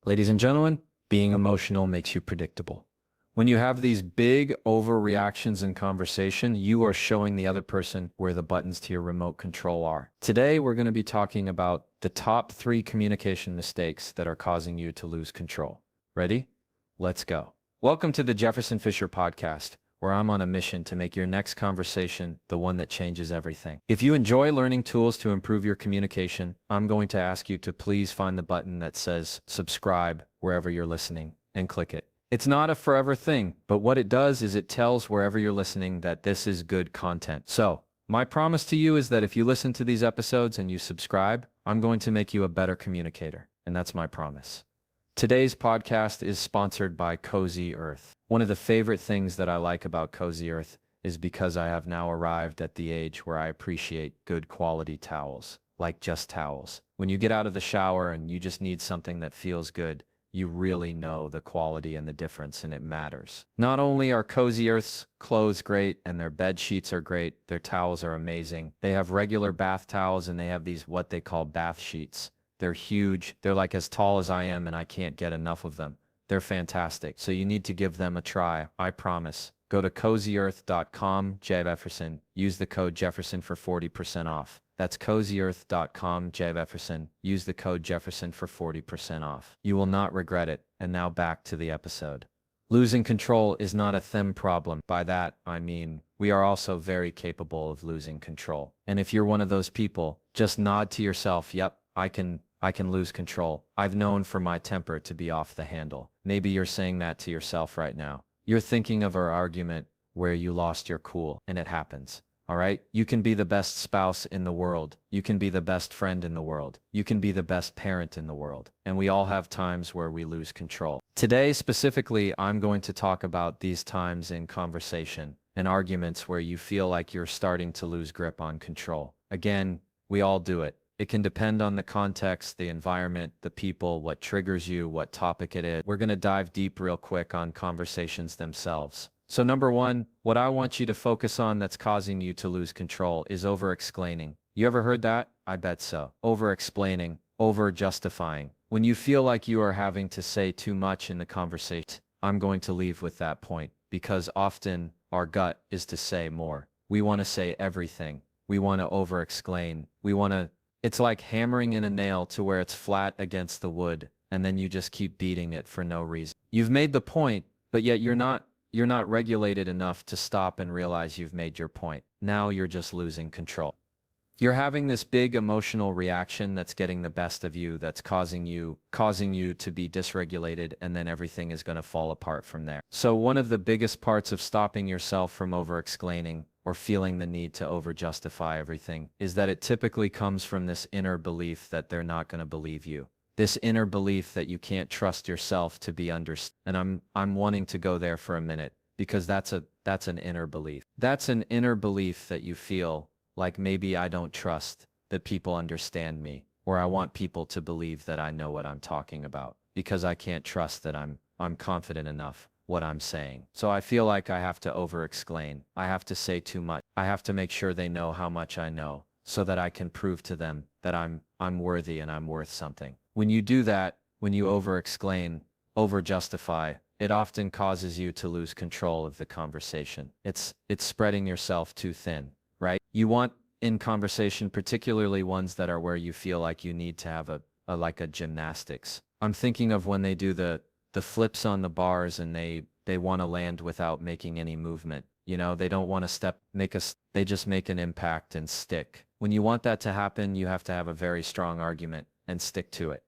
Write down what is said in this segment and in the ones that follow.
Ladies and gentlemen, being emotional makes you predictable. When you have these big overreactions in conversation, you are showing the other person where the buttons to your remote control are. Today, we're going to be talking about the top 3 communication mistakes that are causing you to lose control. Ready? Let's go. Welcome to the Jefferson Fisher podcast, where I'm on a mission to make your next conversation the one that changes everything. If you enjoy learning tools to improve your communication, I'm going to ask you to please find the button that says subscribe wherever you're listening and click it. It's not a forever thing, but what it does is it tells wherever you're listening that this is good content. So, my promise to you is that if you listen to these episodes and you subscribe, I'm going to make you a better communicator, and that's my promise. Today's podcast is sponsored by Cozy Earth. One of the favorite things that I like about Cozy Earth is because I have now arrived at the age where I appreciate good quality towels, like Just Towels. When you get out of the shower and you just need something that feels good, you really know the quality and the difference, and it matters. Not only are Cozy Earth's clothes great and their bed sheets are great, their towels are amazing. They have regular bath towels and they have these what they call bath sheets. They're huge. They're like as tall as I am and I can't get enough of them. They're fantastic. So you need to give them a try. I promise. Go to cozyearth.com, Jefferson. Use the code Jefferson for 40% off. That's cozyearth.com, Jefferson. Use the code Jefferson for 40% off. You will not regret it. And now back to the episode. Losing control is not a them problem. By that, I mean, we are also very capable of losing control. And if you're one of those people, just nod to yourself, yep, I can lose control. I've known for my temper to be off the handle. Maybe you're saying that to yourself right now. You're thinking of our argument where you lost your cool, and it happens. All right? You can be the best spouse in the world. You can be the best friend in the world. You can be the best parent in the world. And we all have times where we lose control. Today, specifically, I'm going to talk about these times in conversation and arguments where you feel like you're starting to lose grip on control. Again, we all do it. It can depend on the context, the environment, the people, what triggers you, what topic it is. We're going to dive deep real quick on conversations themselves. So number 1, what I want you to focus on that's causing you to lose control is over-explaining. You ever heard that? I bet so. Over-explaining, over-justifying. When you feel like you are having to say too much in the conversation, I'm going to leave with that point because often our gut is to say more. We want to say everything. We want to over-explain. It's like hammering in a nail to where it's flat against the wood, and then you just keep beating it for no reason. You've made the point, but yet you're not regulated enough to stop and realize you've made your point. Now you're just losing control. You're having this big emotional reaction that's getting the best of you, that's causing you to be dysregulated, and then everything is going to fall apart from there. So one of the biggest parts of stopping yourself from over-explaining or feeling the need to over-justify everything is that it typically comes from this inner belief that they're not going to believe you. This inner belief that you can't trust yourself to be understood. And I'm wanting to go there for a minute because that's an inner belief. That's an inner belief that you feel like maybe I don't trust that people understand me, or I want people to believe that I know what I'm talking about because I can't trust that I'm confident enough what I'm saying. So I feel like I have to over-explain. I have to say too much. I have to make sure they know how much I know so that I can prove to them that I'm worthy and I'm worth something. When you do that, when you over-explain, over-justify, it often causes you to lose control of the conversation. It's spreading yourself too thin, right? You want in conversation, particularly ones that are where you feel like you need to have a gymnastics. I'm thinking of when they do the flips on the bars and they want to land without making any movement. You know, they don't want to they just make an impact and stick. When you want that to happen, you have to have a very strong argument and stick to it.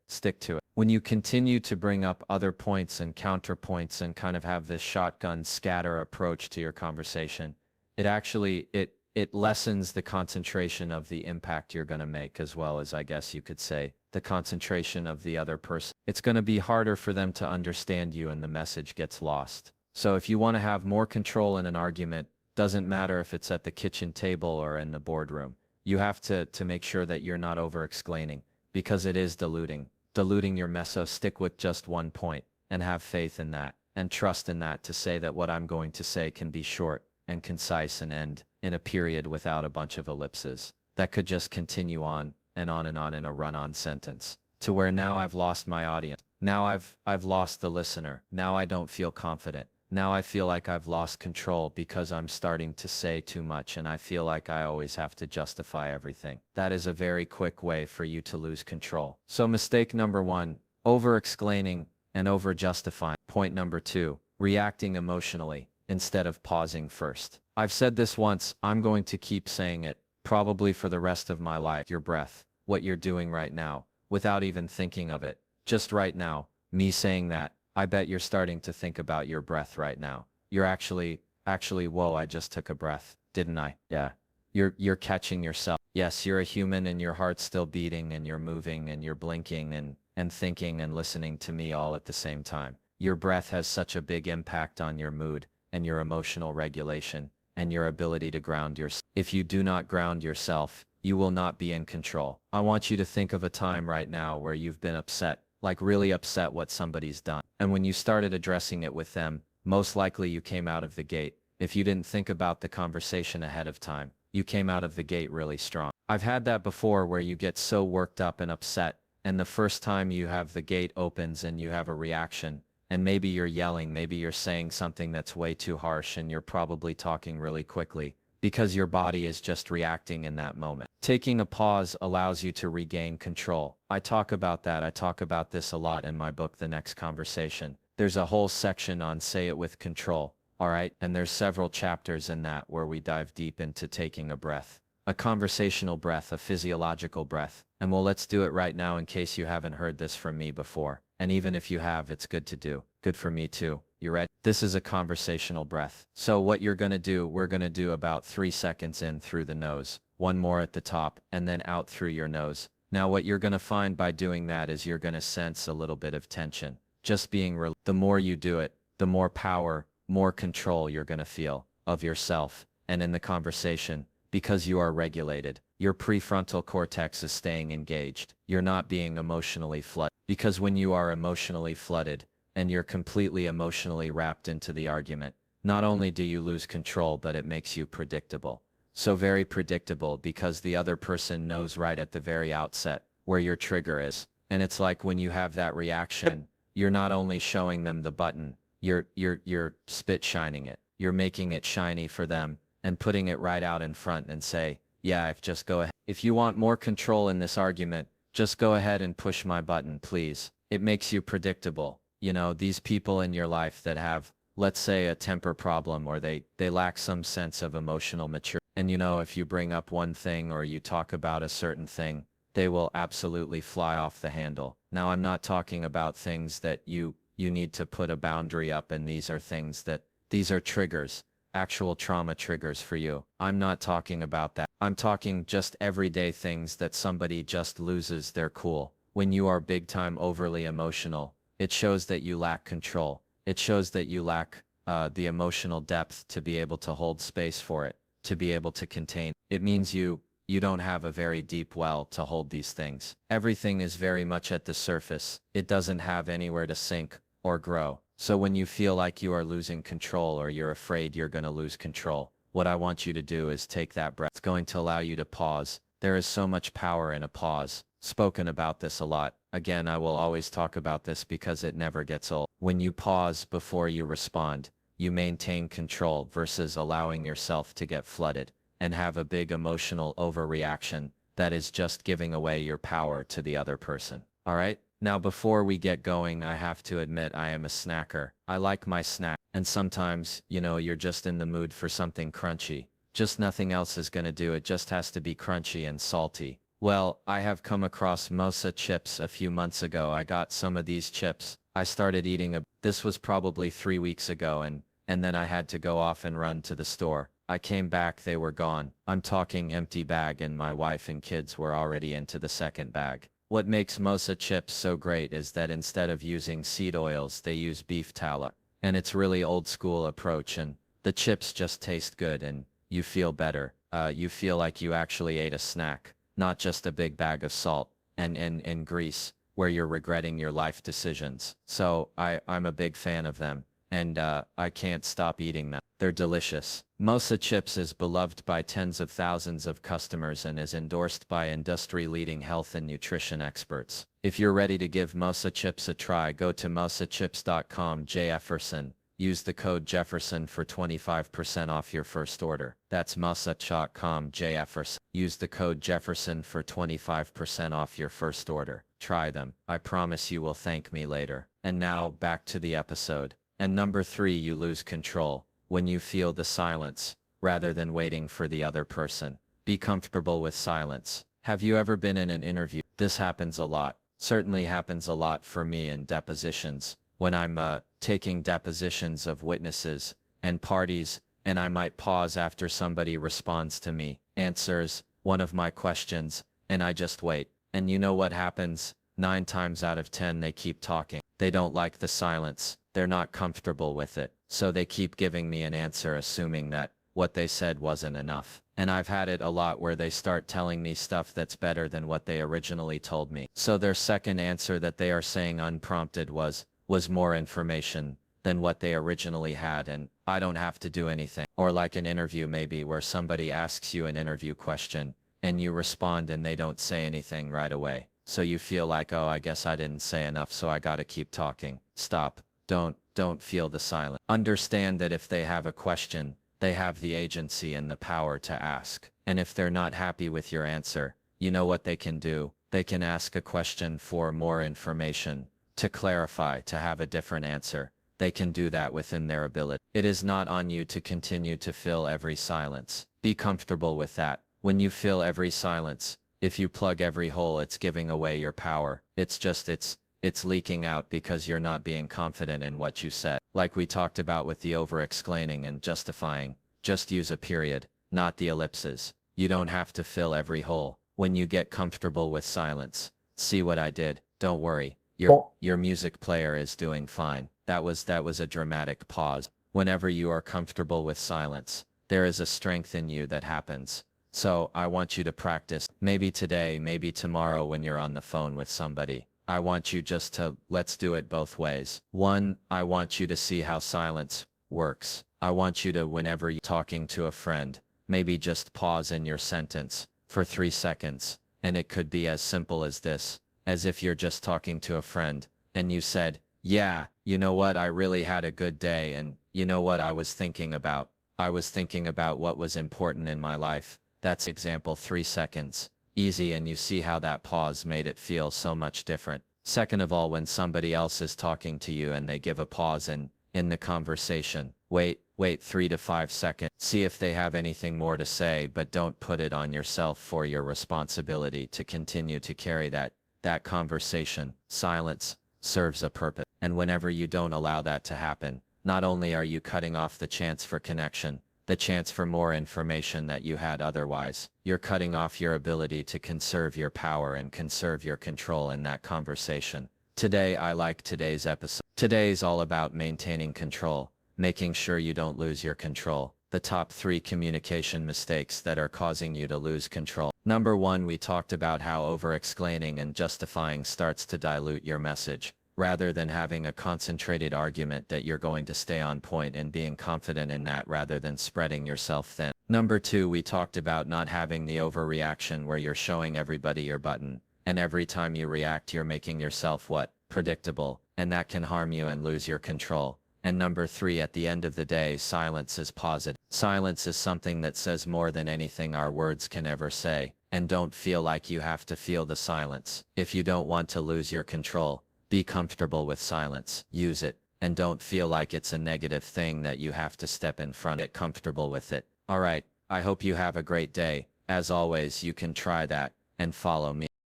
When you continue to bring up other points and counterpoints and kind of have this shotgun scatter approach to your conversation, it lessens the concentration of the impact you're going to make, as well as, I guess you could say, the concentration of the other person. It's going to be harder for them to understand you and the message gets lost. So if you want to have more control in an argument, doesn't matter if it's at the kitchen table or in the boardroom, you have to make sure that you're not over-explaining because it is diluting your mess. So stick with just one point and have faith in that and trust in that to say that what I'm going to say can be short and concise and end in a period without a bunch of ellipses that could just continue on and on and on in a run-on sentence. to where now I've lost my audience. Now I've lost the listener. Now I don't feel confident. Now I feel like I've lost control because I'm starting to say too much and I feel like I always have to justify everything. That is a very quick way for you to lose control. So mistake number 1, over-explaining and over-justifying. Point number 2, reacting emotionally instead of pausing first. I've said this once, I'm going to keep saying it, probably for the rest of my life. Your breath, what you're doing right now, without even thinking of it. Just right now, me saying that, I bet you're starting to think about your breath right now. You're actually, whoa, I just took a breath, didn't I? Yeah. You're catching yourself. Yes, you're a human and your heart's still beating and you're moving and you're blinking and thinking and listening to me all at the same time. Your breath has such a big impact on your mood and your emotional regulation and your ability to ground yourself. If you do not ground yourself, you will not be in control. I want you to think of a time right now where you've been upset, like really upset what somebody's done. And when you started addressing it with them, most likely you came out of the gate. If you didn't think about the conversation ahead of time, you came out of the gate really strong. I've had that before where you get so worked up and upset, and the first time you have the gate opens and you have a reaction, and maybe you're yelling, maybe you're saying something that's way too harsh and you're probably talking really quickly because your body is just reacting in that moment. Taking a pause allows you to regain control. I talk about that. I talk about this a lot in my book, The Next Conversation. There's a whole section on say it with control, all right? And there's several chapters in that where we dive deep into taking a breath, a conversational breath, a physiological breath. And well, let's do it right now in case you haven't heard this from me before. And even if you have, it's good to do. Good for me too. You ready? This is a conversational breath. So what you're going to do, we're going to do about 3 seconds in through the nose, 1 more at the top, and then out through your nose. Now what you're going to find by doing that is you're going to sense a little bit of tension. Just being the more you do it, the more power, more control you're going to feel of yourself and in the conversation because you are regulated. Your prefrontal cortex is staying engaged. You're not being emotionally flooded. Because when you are emotionally flooded and you're completely emotionally wrapped into the argument, not only do you lose control, but it makes you predictable. So very predictable because the other person knows right at the very outset where your trigger is. And it's like when you have that reaction, you're not only showing them the button, you're spit shining it. You're making it shiny for them and putting it right out in front and say, yeah, just go ahead. If you want more control in this argument, just go ahead and push my button, please. It makes you predictable. You know, these people in your life that have, let's say, a temper problem or they lack some sense of emotional maturity. And you know, if you bring up one thing or you talk about a certain thing, they will absolutely fly off the handle. Now, I'm not talking about things that you need to put a boundary up, and these are triggers, actual trauma triggers for you. I'm not talking about that. I'm talking just everyday things that somebody just loses their cool. When you are big time overly emotional, it shows that you lack control. It shows that you lack the emotional depth to be able to hold space for it, to be able to contain. It means you don't have a very deep well to hold these things. Everything is very much at the surface. It doesn't have anywhere to sink or grow. So when you feel like you are losing control or you're afraid you're going to lose control, what I want you to do is take that breath. It's going to allow you to pause. There is so much power in a pause. Spoken about this a lot. Again, I will always talk about this because it never gets old. When you pause before you respond, you maintain control versus allowing yourself to get flooded and have a big emotional overreaction that is just giving away your power to the other person. All right? Now, before we get going, I have to admit I am a snacker. I like my snack. And sometimes, you know, you're just in the mood for something crunchy. Just nothing else is going to do. It just has to be crunchy and salty. Well, I have come across Mosa chips a few months ago. I got some of these chips. I started eating this was probably 3 weeks ago, and then I had to go off and run to the store. I came back, they were gone. I'm talking empty bag, and my wife and kids were already into the second bag. What makes Mosa chips so great is that instead of using seed oils, they use beef tallow. And it's really old school approach, and the chips just taste good and you feel better. You feel like you actually ate a snack, not just a big bag of salt and grease where you're regretting your life decisions. So I'm a big fan of them. and I can't stop eating them. They're delicious. Mosa Chips is beloved by tens of thousands of customers and is endorsed by industry-leading health and nutrition experts. If you're ready to give Mosa Chips a try, go to mosachips.com Jefferson. Use the code Jefferson for 25% off your first order. That's mosa.com Jefferson. Use the code Jefferson for 25% off your first order. Try them. I promise you will thank me later. And now, back to the episode. And number 3, you lose control when you feel the silence, rather than waiting for the other person. Be comfortable with silence. Have you ever been in an interview? This happens a lot. Certainly happens a lot for me in depositions. When I'm taking depositions of witnesses and parties, and I might pause after somebody responds to me, answers one of my questions, and I just wait. And you know what happens? 9 times out of 10 they keep talking. They don't like the silence. They're not comfortable with it. So they keep giving me an answer assuming that what they said wasn't enough. And I've had it a lot where they start telling me stuff that's better than what they originally told me. So their second answer that they are saying unprompted was more information than what they originally had, and I don't have to do anything. Or like an interview maybe where somebody asks you an interview question and you respond and they don't say anything right away. So you feel like, oh, I guess I didn't say enough, so I gotta keep talking. Stop. Don't feel the silence. Understand that if they have a question, they have the agency and the power to ask. And if they're not happy with your answer, you know what they can do? They can ask a question for more information, to clarify, to have a different answer. They can do that within their ability. It is not on you to continue to fill every silence. Be comfortable with that. When you fill every silence, if you plug every hole, it's giving away your power. It's leaking out because you're not being confident in what you said. Like we talked about with the over-explaining and justifying, just use a period, not the ellipses. You don't have to fill every hole. When you get comfortable with silence, see what I did? Don't worry. Your music player is doing fine. That was a dramatic pause. Whenever you are comfortable with silence, there is a strength in you that happens. So I want you to practice, maybe today, maybe tomorrow when you're on the phone with somebody. I want you just to, let's do it both ways. 1, I want you to see how silence works. I want you to, whenever you're talking to a friend, maybe just pause in your sentence for 3 seconds. And it could be as simple as this, as if you're just talking to a friend, and you said, yeah, you know what, I really had a good day, and you know what I was thinking about? I was thinking about what was important in my life. That's example. 3 seconds. Easy, and you see how that pause made it feel so much different. Second of all, when somebody else is talking to you and they give a pause in the conversation, wait 3 to 5 seconds. See if they have anything more to say, but don't put it on yourself for your responsibility to continue to carry that conversation. Silence serves a purpose. And whenever you don't allow that to happen, not only are you cutting off the chance for connection, the chance for more information that you had otherwise, you're cutting off your ability to conserve your power and conserve your control in that conversation. Today, I like today's episode. Today's all about maintaining control, making sure you don't lose your control. The top 3 communication mistakes that are causing you to lose control. Number 1, we talked about how over-explaining and justifying starts to dilute your message. Rather than having a concentrated argument that you're going to stay on point and being confident in that rather than spreading yourself thin. Number 2, we talked about not having the overreaction where you're showing everybody your button, and every time you react you're making yourself predictable, and that can harm you and lose your control. And number 3, at the end of the day, silence is positive. Silence is something that says more than anything our words can ever say, and don't feel like you have to feel the silence. If you don't want to lose your control, be comfortable with silence. Use it, and don't feel like it's a negative thing that you have to step in front. Get comfortable with it. Alright, I hope you have a great day. As always, you can try that, and follow me.